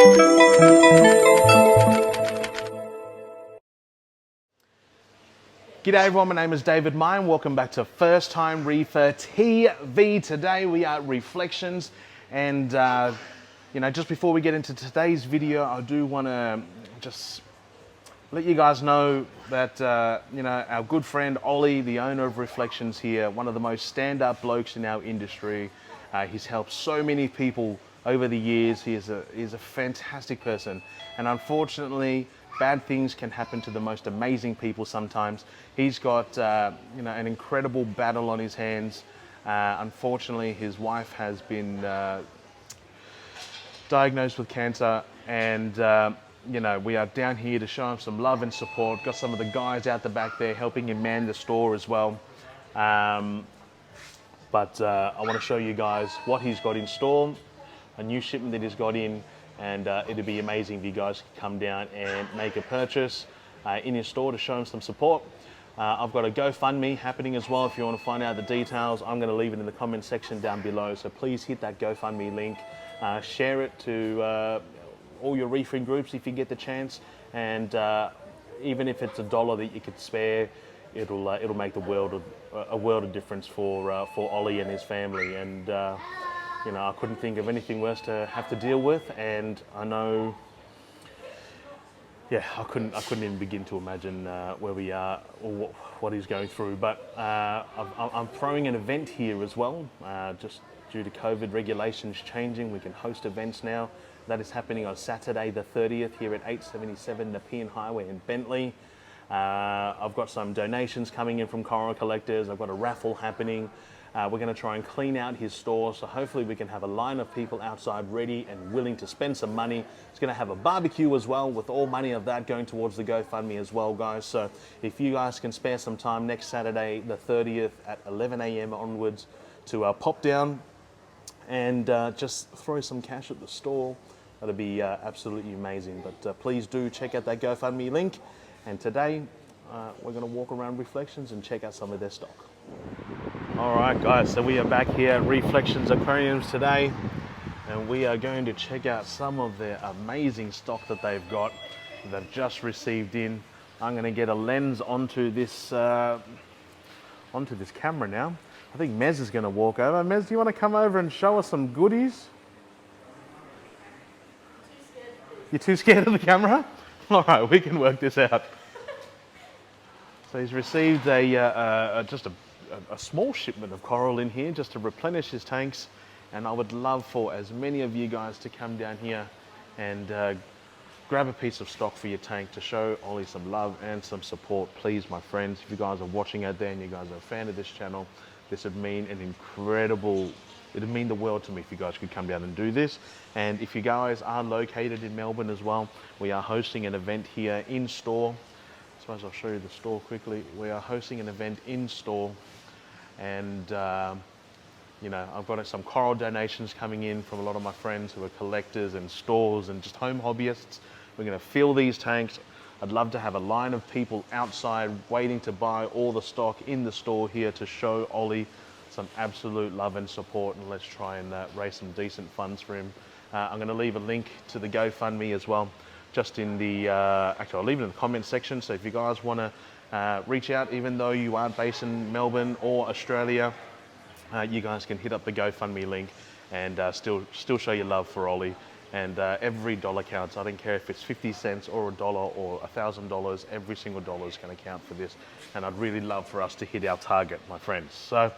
G'day everyone, my name is David Meyer. Welcome back to First Time Reefer TV. Today we are at Reeflections, and just before we get into today's video, I do want to just let you guys know that our good friend Ollie, the owner of Reeflections here, one of the most stand-up blokes in our industry. He's helped so many people over the years. He's a fantastic person, and unfortunately, bad things can happen to the most amazing people sometimes. He's got an incredible battle on his hands. Unfortunately, his wife has been diagnosed with cancer, and we are down here to show him some love and support. Got some of the guys out the back there helping him man the store as well. But I want to show you guys what he's got in store, a new shipment that he's got in, and it'd be amazing if you guys could come down and make a purchase in his store to show him some support. I've got a GoFundMe happening as well. If you want to find out the details, I'm going to leave it in the comment section down below. So please hit that GoFundMe link, share it to all your reefing groups if you get the chance, and even if it's $1 that you could spare, it'll make a world of difference for Ollie and his family. And I couldn't think of anything worse to have to deal with, and I know, I couldn't even begin to imagine where we are or what he's going through. But I'm throwing an event here as well, just due to COVID regulations changing. We can host events now. That is happening on Saturday the 30th here at 877 Nepean Highway in Bentley. I've got some donations coming in from coral collectors. I've got a raffle happening. We're going to try and clean out his store, so hopefully we can have a line of people outside ready and willing to spend some money. It's going to have a barbecue as well, with all money of that going towards the GoFundMe as well, guys. So if you guys can spare some time next Saturday, the 30th at 11 a.m. onwards to pop down and just throw some cash at the store, that'd be absolutely amazing. But please do check out that GoFundMe link. And today we're going to walk around Reeflections and check out some of their stock. All right, guys, so we are back here at Reeflections Aquariums today, and we are going to check out some of their amazing stock that they've got, that they've just received in. I'm going to get a lens onto this camera now. I think Mez is going to walk over. Mez, do you want to come over and show us some goodies? You're too scared of the camera? All right, we can work this out. So he's received just a small shipment of coral in here just to replenish his tanks, and I would love for as many of you guys to come down here and grab a piece of stock for your tank to show Ollie some love and some support. Please, my friends, if you guys are watching out there and you guys are a fan of this channel, this would mean it'd mean the world to me if you guys could come down and do this. And if you guys are located in Melbourne as well, we are hosting an event here in store. I suppose I'll show you the store quickly. We are hosting an event in store, and I've got some coral donations coming in from a lot of my friends who are collectors and stores and just home hobbyists. We're going to fill these tanks. I'd love to have a line of people outside waiting to buy all the stock in the store here to show Ollie some absolute love and support, and let's try and raise some decent funds for him. I'm going to leave a link to the GoFundMe as well, just in the, actually I'll leave it in the comment section, so if you guys want to reach out, even though you aren't based in Melbourne or Australia, you guys can hit up the GoFundMe link and still show your love for Ollie. And every dollar counts. I don't care if it's 50 cents or $1 or $1,000, every single dollar is going to count for this. And I'd really love for us to hit our target, my friends. So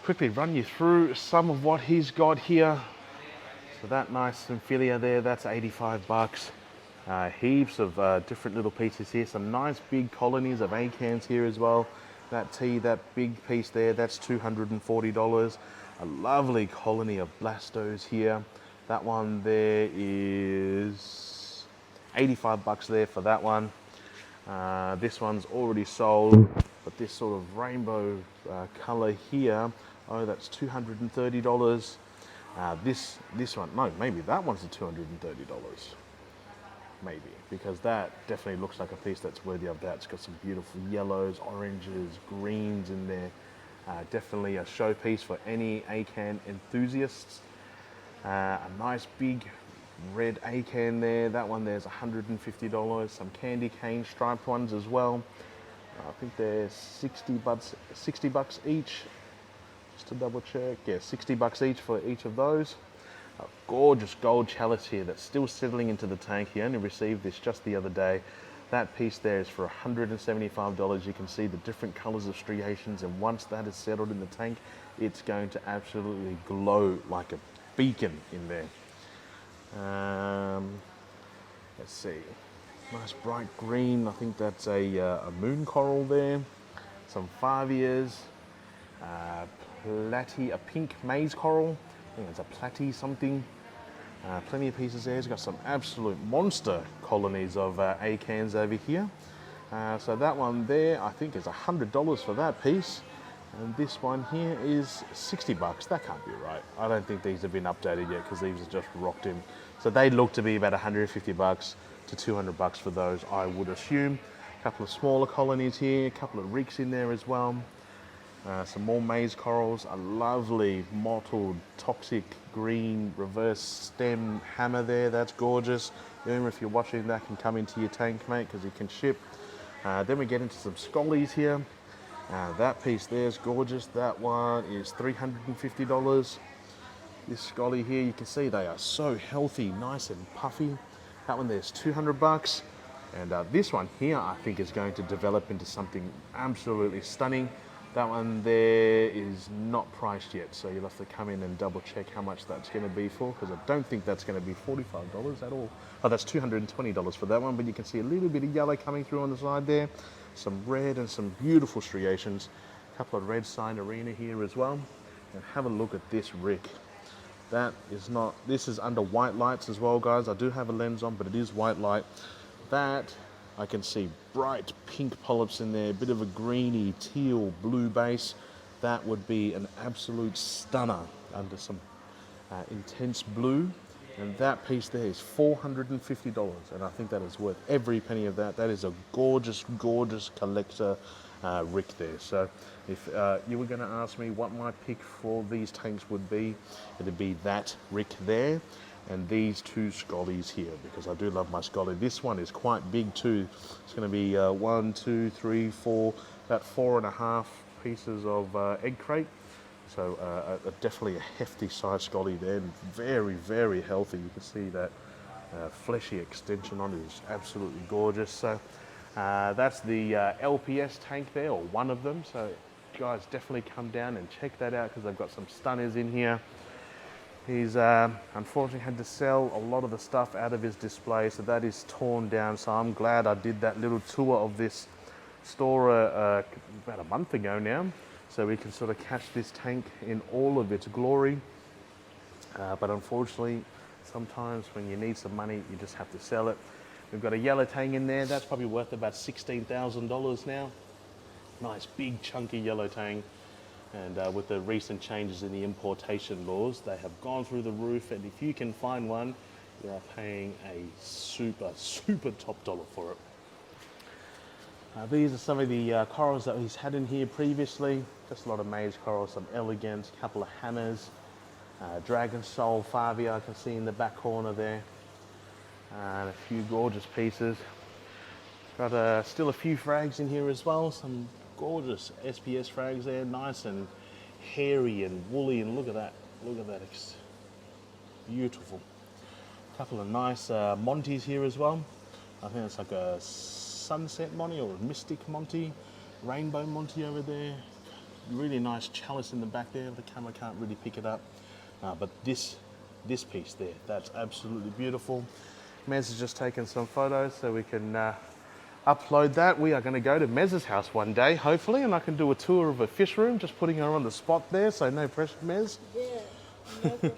quickly run you through some of what he's got here. So that nice Symphilia there, that's 85 bucks. Heaps of different little pieces here. Some nice big colonies of acans here as well. That big piece there, that's $240. A lovely colony of blastos here. That one there is 85 bucks there for that one. This one's already sold, but this sort of rainbow color here, oh, that's $230. This one, no, maybe that one's the $230. Maybe, because that definitely looks like a piece that's worthy of that. It's got some beautiful yellows, oranges, greens in there. Definitely a showpiece for any acan enthusiasts. A nice big red acan there. That one there's $150. Some candy cane striped ones as well. I think they're 60 bucks each. Just to double check, yeah, 60 bucks each for each of those. A gorgeous gold chalice here that's still settling into the tank. He only received this just the other day. That piece there is for $175. You can see the different colors of striations, and once that is settled in the tank, it's going to absolutely glow like a beacon in there. Let's see, nice bright green. I think that's a moon coral there. Some Favias, a pink maze coral. I think it's a platy something. Plenty of pieces there. It's got some absolute monster colonies of acans over here. So that one there, I think is $100 for that piece. And this one here is 60 bucks. That can't be right. I don't think these have been updated yet because these are just rocked in. So they look to be about 150 bucks to 200 bucks for those, I would assume. A couple of smaller colonies here, a couple of reeks in there as well. Some more maze corals, a lovely mottled toxic green reverse stem hammer there. That's gorgeous. Even if you're watching, that can come into your tank, mate, because it can ship. Then we get into some scollies here. That piece there is gorgeous. That one is $350. This scolly here, you can see they are so healthy, nice and puffy. That one there's 200 bucks. And this one here, I think, is going to develop into something absolutely stunning. That one there is not priced yet, so you'll have to come in and double check how much that's going to be for, because I don't think that's going to be $45 at all. Oh, that's $220 for that one, but you can see a little bit of yellow coming through on the side there. Some red and some beautiful striations. A couple of red Sinarina here as well. And have a look at this rick. That is not, this is under white lights as well, guys. I do have a lens on, but it is white light. That, I can see bright pink polyps in there, a bit of a greeny teal blue base. That would be an absolute stunner under some intense blue. And that piece there is $450, and I think that is worth every penny of that. That is a gorgeous, gorgeous collector rick there. So if you were going to ask me what my pick for these tanks would be, it'd be that rick there and these two scollies here, because I do love my scolly. This one is quite big too. It's going to be 1, 2, 3, 4, about 4.5 pieces of egg crate. So definitely a hefty size scolly there, and very, very healthy. You can see that fleshy extension on it is absolutely gorgeous. So that's the LPS tank there, or one of them. So guys, definitely come down and check that out, because they've got some stunners in here. He's unfortunately had to sell a lot of the stuff out of his display, so that is torn down. So I'm glad I did that little tour of this store about a month ago now, so we can sort of catch this tank in all of its glory. But unfortunately, sometimes when you need some money, you just have to sell it. We've got a yellow tang in there. That's probably worth about $16,000 now. Nice, big, chunky yellow tang. And with the recent changes in the importation laws, they have gone through the roof. And if you can find one, you are paying a super, super top dollar for it. These are some of the corals that he's had in here previously. Just a lot of maze corals, some elegance, a couple of hammers, dragon soul Favia I can see in the back corner there, and a few gorgeous pieces. Got still a few frags in here as well, some gorgeous SPS frags there, nice and hairy and woolly, and look at that, it's beautiful. A couple of nice Monties here as well. I think it's like a sunset Monty or a mystic Monty, rainbow Monty over there. Really nice chalice in the back there. The camera can't really pick it up, but this piece there, that's absolutely beautiful. Mez has just taken some photos so we can upload that. We are going to go to Mez's house one day, hopefully, and I can do a tour of a fish room, just putting her on the spot there, so no pressure, Mez. Yeah, no pressure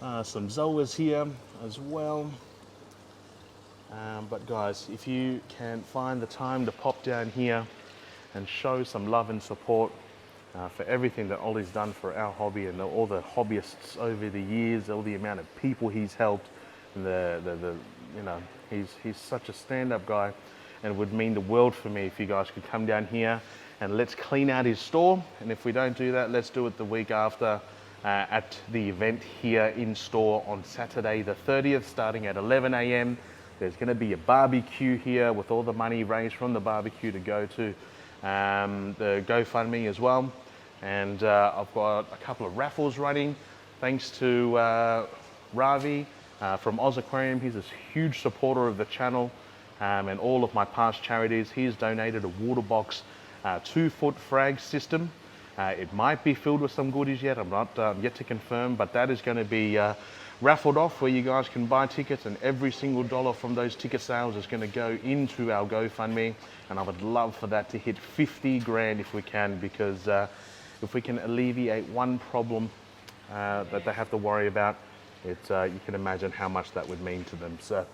at all. Some Zoas here as well. But guys, if you can find the time to pop down here and show some love and support for everything that Ollie's done for our hobby and all the hobbyists over the years, all the amount of people he's helped, and you know, he's such a stand-up guy, and it would mean the world for me if you guys could come down here and let's clean out his store. And if we don't do that, let's do it the week after. at the event here in store on Saturday the 30th, starting at 11 a.m. There's going to be a barbecue here with all the money raised from the barbecue to go to the GoFundMe as well. And I've got a couple of raffles running, thanks to Ravi from Oz Aquarium. He's a huge supporter of the channel and all of my past charities. He's donated a water box 2-foot frag system. It might be filled with some goodies yet. I'm not yet to confirm, but that is going to be raffled off, where you guys can buy tickets, and every single dollar from those ticket sales is going to go into our GoFundMe. And I would love for that to hit 50 grand if we can, because if we can alleviate one problem that they have to worry about, you can imagine how much that would mean to them. So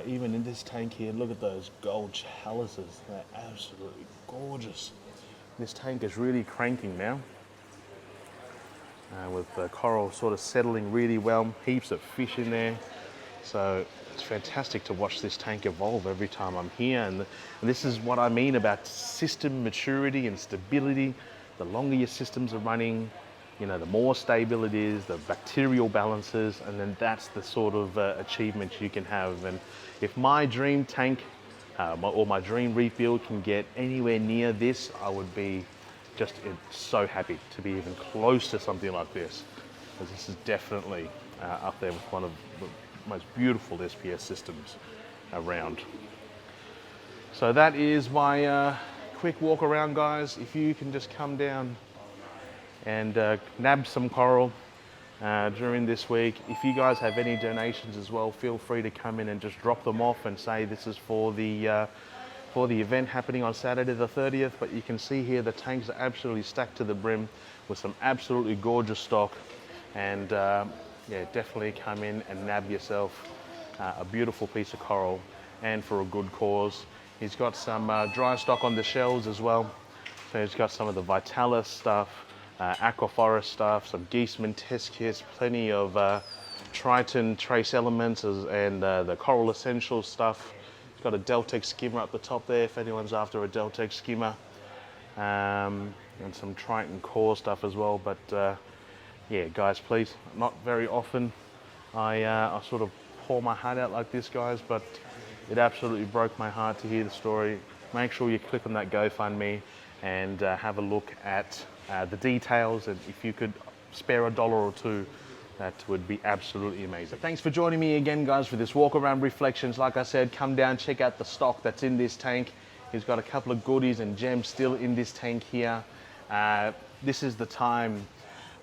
even in this tank here, look at those gold chalices. They're absolutely gorgeous. This tank is really cranking now, with the coral sort of settling really well, heaps of fish in there. So it's fantastic to watch this tank evolve every time I'm here. And this is what I mean about system maturity and stability. The longer your systems are running, you know, the more stable it is, the bacterial balances, and then that's the sort of achievement you can have. And if my dream tank or my dream reef build can get anywhere near this, I would be just so happy to be even close to something like this, because this is definitely up there with one of the most beautiful SPS systems around. So that is my quick walk around, guys. If you can just come down and nab some coral during this week. If you guys have any donations as well, feel free to come in and just drop them off and say this is for the event happening on Saturday the 30th. But you can see here the tanks are absolutely stacked to the brim with some absolutely gorgeous stock. And yeah, definitely come in and nab yourself a beautiful piece of coral, and for a good cause. He's got some dry stock on the shelves as well. So he's got some of the Vitalis stuff, Aquaforest stuff, some Geeseman test kits, plenty of Triton trace elements and the Coral Essentials stuff. It's got a Deltex skimmer up the top there if anyone's after a Deltex skimmer, and some Triton core stuff as well. But yeah, guys, please, not very often I sort of pour my heart out like this, guys, but it absolutely broke my heart to hear the story. Make sure you click on that GoFundMe and have a look at the details, and if you could spare $1 or $2, that would be absolutely amazing. Thanks for joining me again, guys, for this walk around Reeflections. Like I said, come down, check out the stock that's in this tank. He's got a couple of goodies and gems still in this tank here. This is the time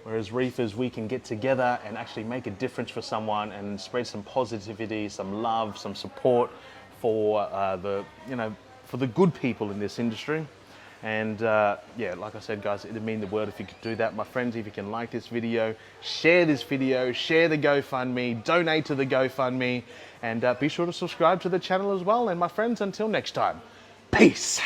where as reefers we can get together and actually make a difference for someone and spread some positivity, some love, some support for for the good people in this industry. And yeah, like I said, guys, it'd mean the world if you could do that. My friends, if you can like this video, share the GoFundMe, donate to the GoFundMe, and be sure to subscribe to the channel as well. And my friends, until next time, peace.